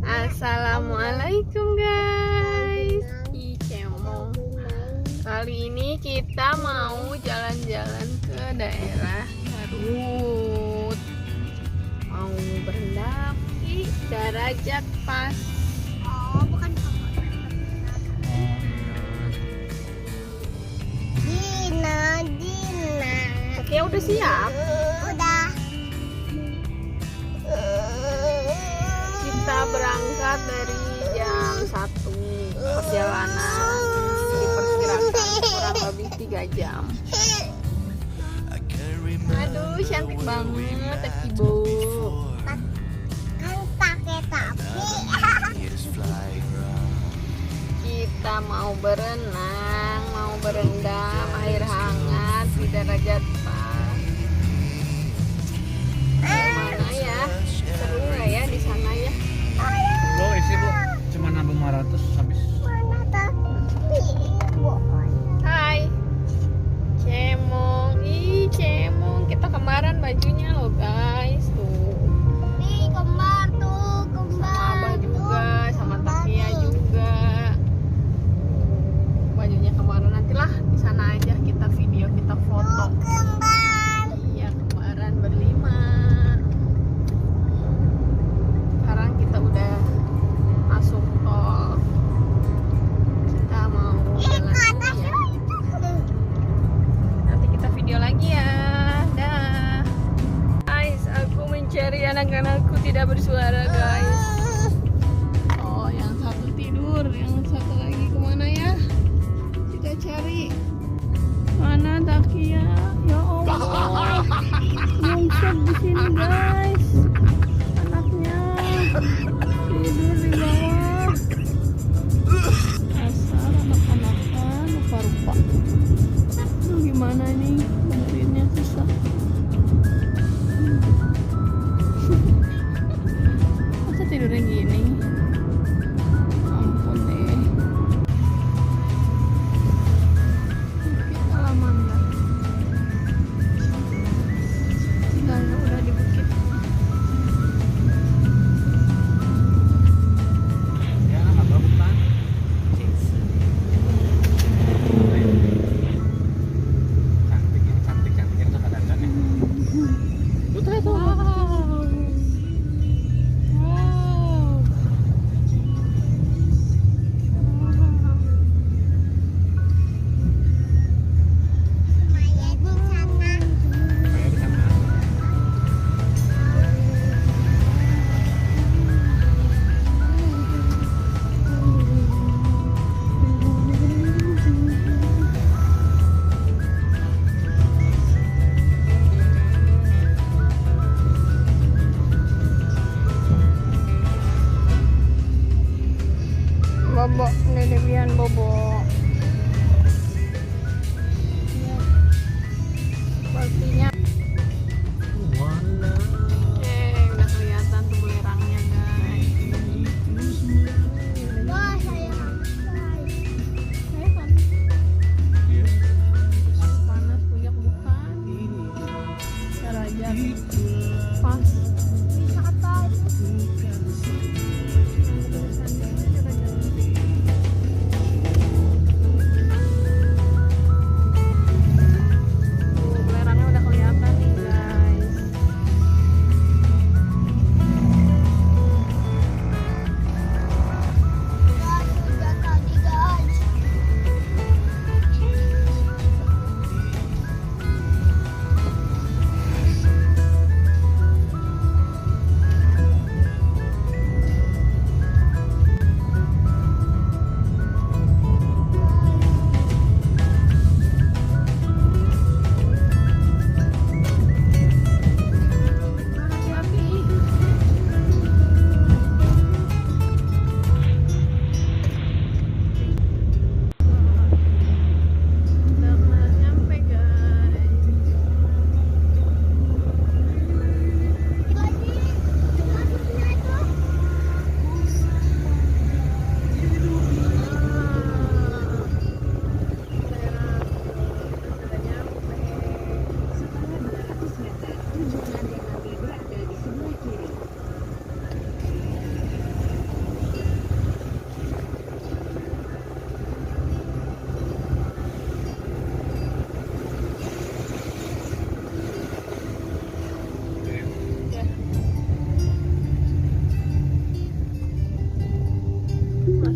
Assalamualaikum guys. Cemong. Kali ini kita mau jalan-jalan ke daerah Garut. Mau berendam di Darajat Pas. Oh, bukan Dina. Oke, udah siap? Udah. Kita berangkat dari jam 1. Perjalanan diperkirakan kurang lebih 3 jam. Aduh, cantik banget Akibo. Kan pakai tapi. Kita mau berenang, mau berendam air hangat di Darajat Pas. Mana ya? Seru nggak ya di sana ya? Bu, isi bu, cuma nambah 500 habis. Mana tapi? Hai, Cemong, Cemong, kita kembaran bajunya loh guys, tuh. Nih kembar tuh, Sama Abah kembar juga, sama Takia juga. Bajunya kembaran, nantilah di sana aja kita video, kita foto. Kembar. Iya, kembaran berlima. Sekarang kita udah masuk tol. Kita mau jalan dulu ya. Nanti kita video lagi ya. Dah. Guys, aku mencari anak-anakku tidak bersuara guys. Oh, yang satu tidur, yang satu lagi kemana ya? Kita cari. Mana Takia? Ya Allah. Nyungsep di sini guys. Anaknya tidur di bawah. Asal anak-anakan rupa-rupa. Aduh, gimana nih? Benerinnya susah. Masa tidurnya gini? Ampun deh. Bukit Alamanda. Tinggalnya udah di bukit. Ya, apa bukan? Cantik ini, cantik yang kadang-kadang ya. Lu tuh itu. Wow. Wow.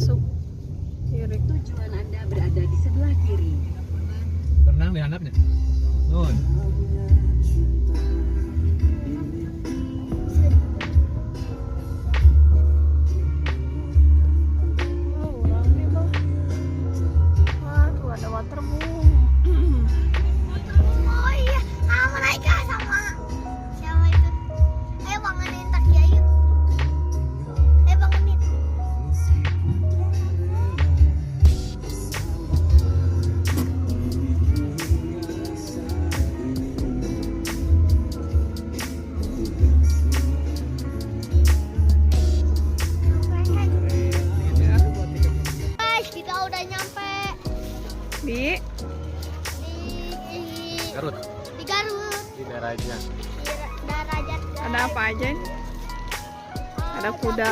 masuk kiri. Tujuan Anda berada di sebelah kiri. Renang di handapnya. Nun. Oh, rame loh. Wah, tuh ada waterboom. Oh iya, mereka sama siapa itu? Ayo bangunin Taki, ayo. Ayo bangunin. Guys, kita udah nyampe Di Garut. di Garut. Di Darajat. Di Darajat. ada apa aja ini? Ada kuda.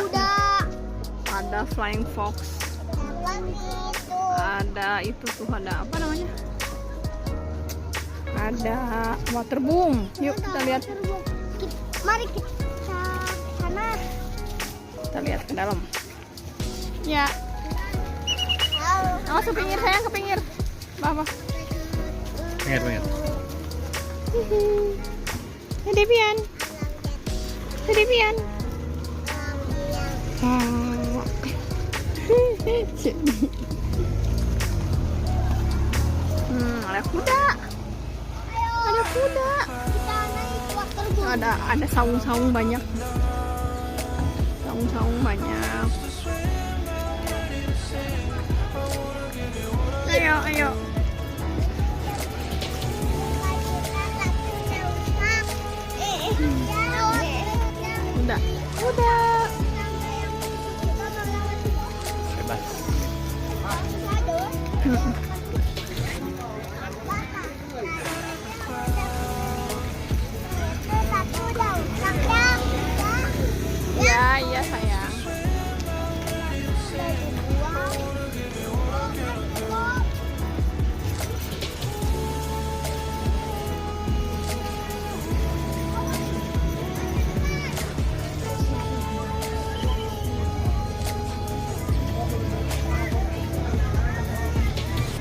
Ada flying fox. Ada itu tuh, ada apa namanya? Ada waterboom. Yuk kita lihat. Mari kita sana. Kita lihat ke dalam. Ya, awas ke pinggir sayang, ke pinggir. Bapak. Pengen. Kedipian. Kedipian. Oh. Ada kuda. Ada kuda. Kita naik waterboom. Ada saung-saung banyak. Saung-saung banyak. Ayo. Kuda. Bebas. Iya sayang.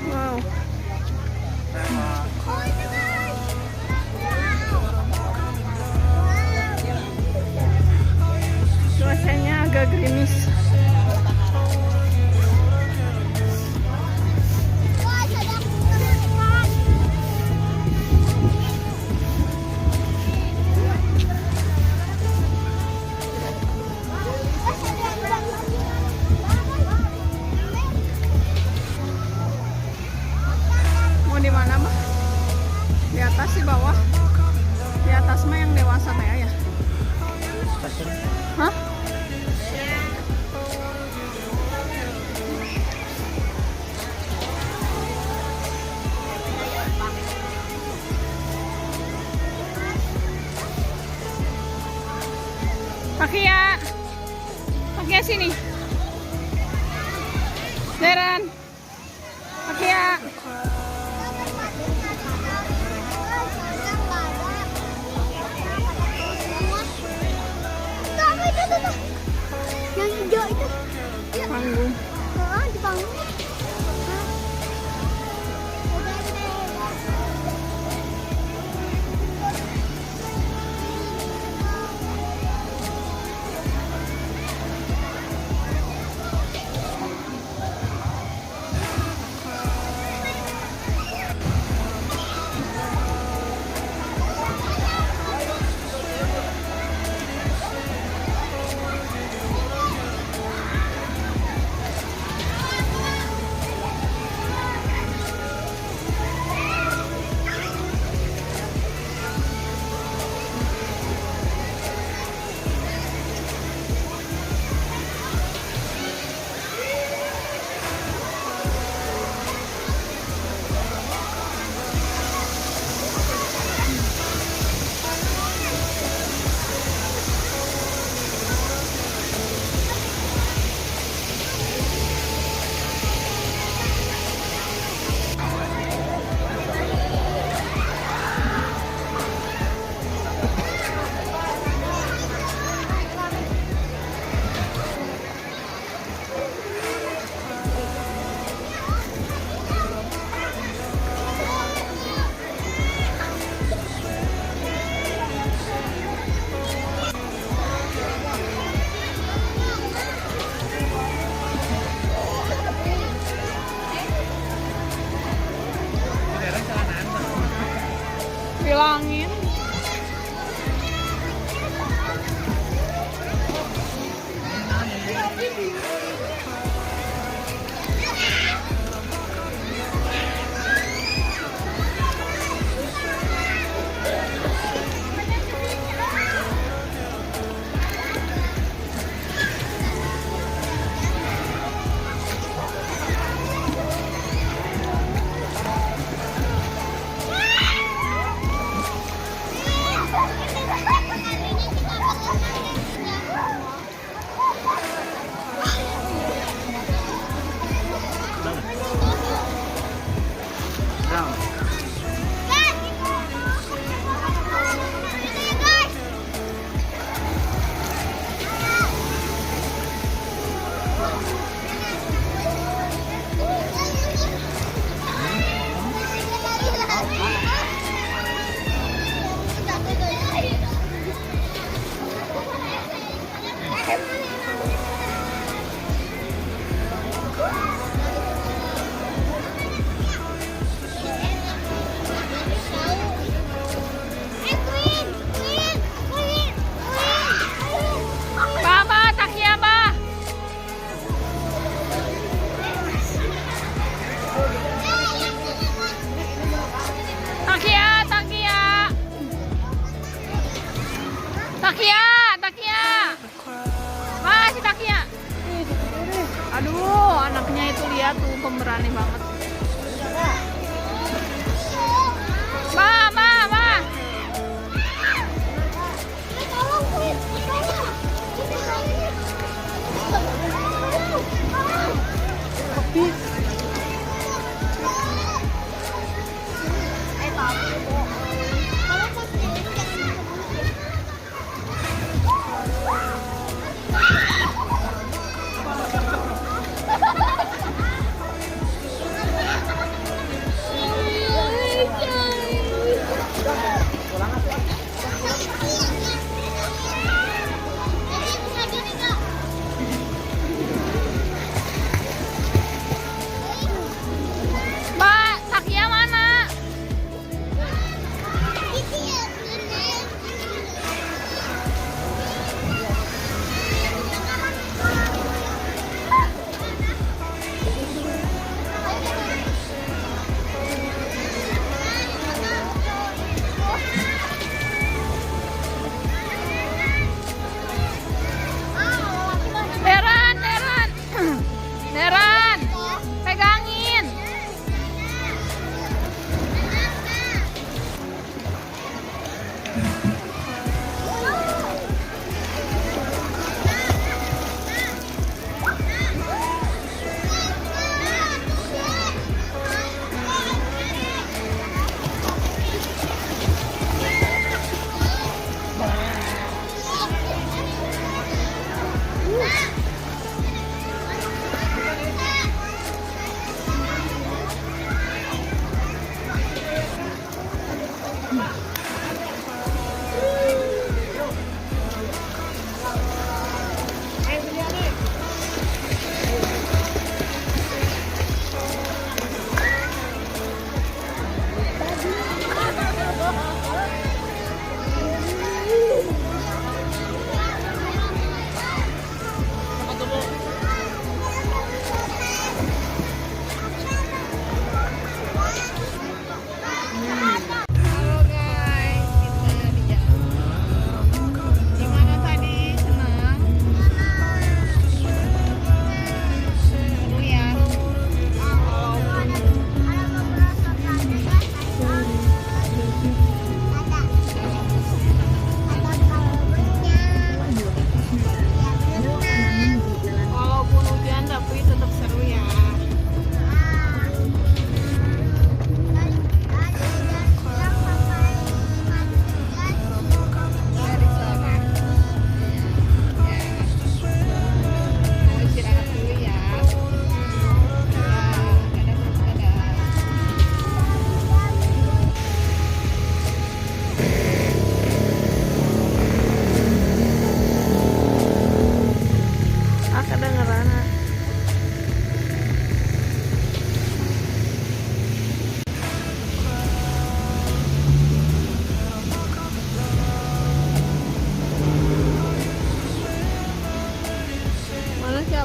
Wow. Cuacanya agak gerimis. Mau di mana mah? Di atas di bawah? Di atas mah yang dewasa teh ya? Hah? Pakai sini. Deren. Pakai ya. Yang hijau itu. Panggung. Di panggung. Aduh, anaknya itu lihat tuh pemberani banget. Ma. Neran, pegangin.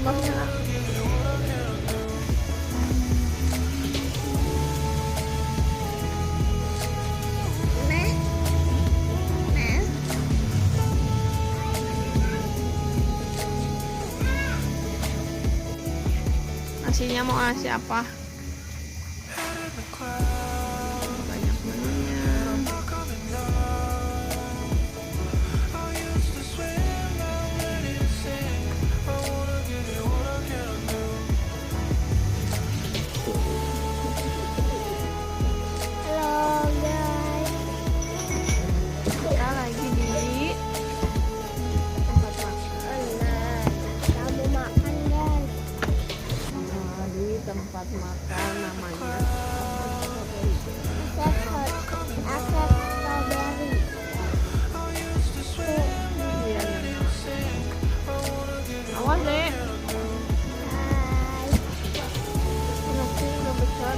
abangnya. Nah, nah. Nasinya mau nasi apa? Banyak menunya. Halo guys. Kita lagi di tempat makan. Nah, kamu makan guys. Nah, di tempat makan namanya Asap strawberry. Iya, awas deh, Hai. nasi udah besar.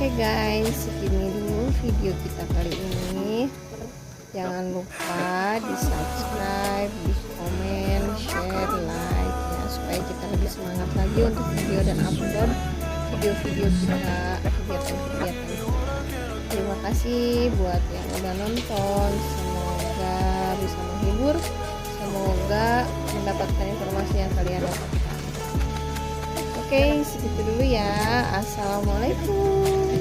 Oke guys, segini dulu video kita kali ini. Jangan lupa di subscribe, di komen, share, like ya, supaya kita lebih semangat lagi untuk video dan upload video-video kita, kegiatan-kegiatan. Terima kasih buat yang udah nonton. Semoga bisa menghibur, semoga mendapatkan informasi yang kalian dapatkan. Oke, segitu dulu ya. Assalamualaikum.